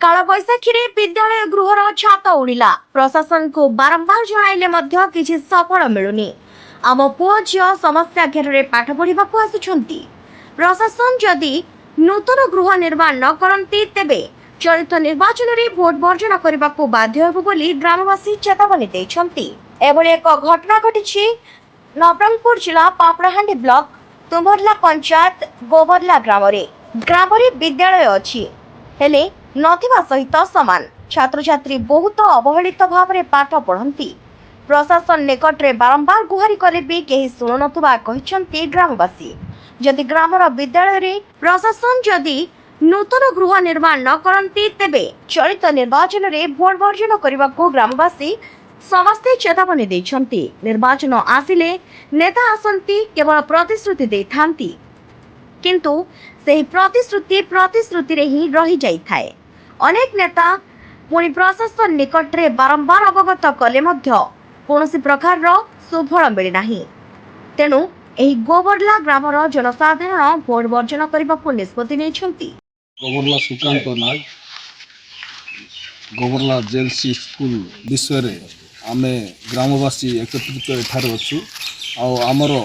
कालबैशाखी विद्यालय गृहर छात उड़िला प्रशासन को बारंबार जणाइले किसी सफल मिलुनी। आम पुओ झील समस्या घेर में पाठ पढ़ा आसुंच। प्रशासन जदि नूतन गृह निर्माण न करती तेबे चलित निर्वाचन में भोट वर्जन करने को बाध्य हेबु बोली ग्रामवासी चेतावनी देइछन्ति। एभली एक घटना घटी नवरंगपुर जिला पापड़ाहांडी ब्लॉक तुम्बरला पंचायत गोबरला ग्राम विद्यालय अच्छी हेले नथिबा सहित समान छात्र छात्री बहुत अवहेलित भाव में पाठ पढ़ती। प्रशासन निकट में बारंबार गुहारी कले भी कहीं शुणुनथुबा कहिसंती ग्रामवासी। जदि ग्रामर विद्यालय रे प्रशासन जदि नूतन गृह निर्माण न करती तेबे चलित निर्वाचन में भोट वर्जन करने को ग्रामवासी समस्ते चेतावनी देइछन्ति। निर्वाचन आसिले नेता आसंती केवल प्रतिश्रुति देथांती किंतु सेही प्रतिश्रुति रे ही रही जाइथाए। अनेक नेता पुणी प्रशासन निकट रे बारंबार अवगत कले मध्य कौनसी प्रकार सुफल मिले नाही। तेणु एही गोबरला ग्रामर जनसाधारण भोट वर्जन करने को निष्पत्ति नेछन्ति। गोबरला सुकांत नाग गोबरला जेलसी स्कूल विषय रे आमे ग्रामवासी एकत्रित एठार अच्छु। आमर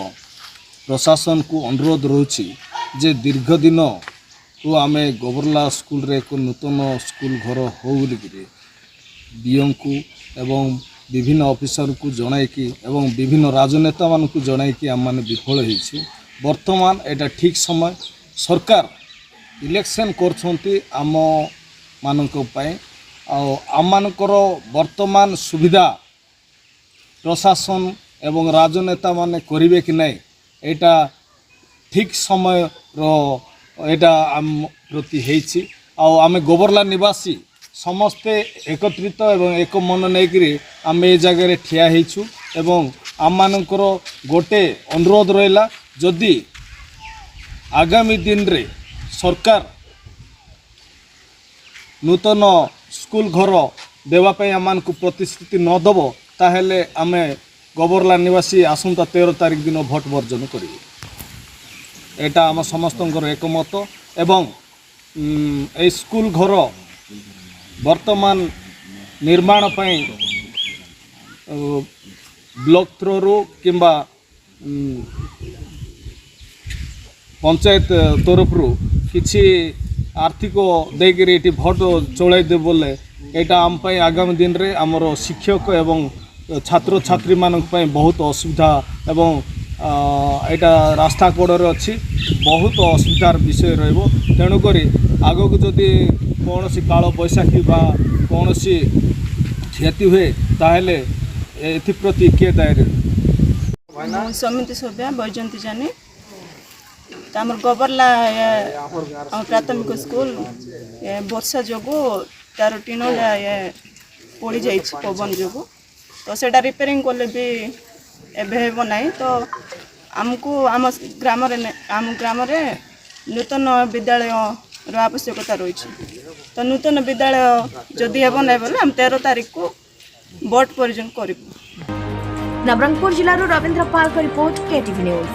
प्रशासन को अनुरोध रही जे दीर्घ दिन तो आमे गोबरला स्कूल रे एक नूतन स्कूल घर हो डीएम को एवं विभिन्न ऑफिसर को जनाइकी एवं विभिन्न राजनेता मान को जनाइकी आम मैंने विफल होइछि। वर्तमान एटा ठीक समय सरकार इलेक्शन करछन्ती आम मानक पय आम मानकर वर्तमान सुविधा प्रशासन एवं राजनेता माने करिवे कि नहीं एटा ठीक समय एटा आम प्रति हेछि। आमे गोबरला निवासी समस्ते एकत्रित एवं एक मन नहीं आम ए जगह ठिया हेछु एवं आम मानकर गोटे अनुरोध रहिला जदि आगामी दिन रे सरकार नूतन स्कूल घर देवाई आम को प्रतिश्रुति न दब ताहेले आमे गोबरला निवासी आसंता 13 तारिख दिन भोट वर्जन करिवे। एटा आम समस्त एकमत एवं ए स्कूल घर वर्तमान निर्माण पई ब्लॉक थ्रो किंबा पंचायत तरफ किसी आर्थिक देकर ये भोट चलाई दे बोले एटा आम पई आगामी दिन रे आमर शिक्षक एवं छात्र छात्री मानक पई बहुत असुविधा एवं एटा रास्ता कोड़े अच्छी बहुत असुविधार विषय रहिबो। तेणुक आग को जदि कौन सी काल बैशाखी बा कौन सी क्षति हुए ताहले एप्रति किए दायी समिति सभ्या बैजंती जानी आम गोबरला प्राथमिक स्कूल वर्षा जोगु तार टीन पड़ जा पवन जोगु तो सेटा रिपेयरिंग कले भी एवं ना तो आमको आम ग्राम नूतन विद्यालय आवश्यकता रही। तो नूतन विद्यालय जदि हेब ना बोले आम 13 तारिख को भोट वर्जन करूँ। नवरंगपुर जिलार रवींद्र पाल रिपोर्ट केटीवी न्यूज।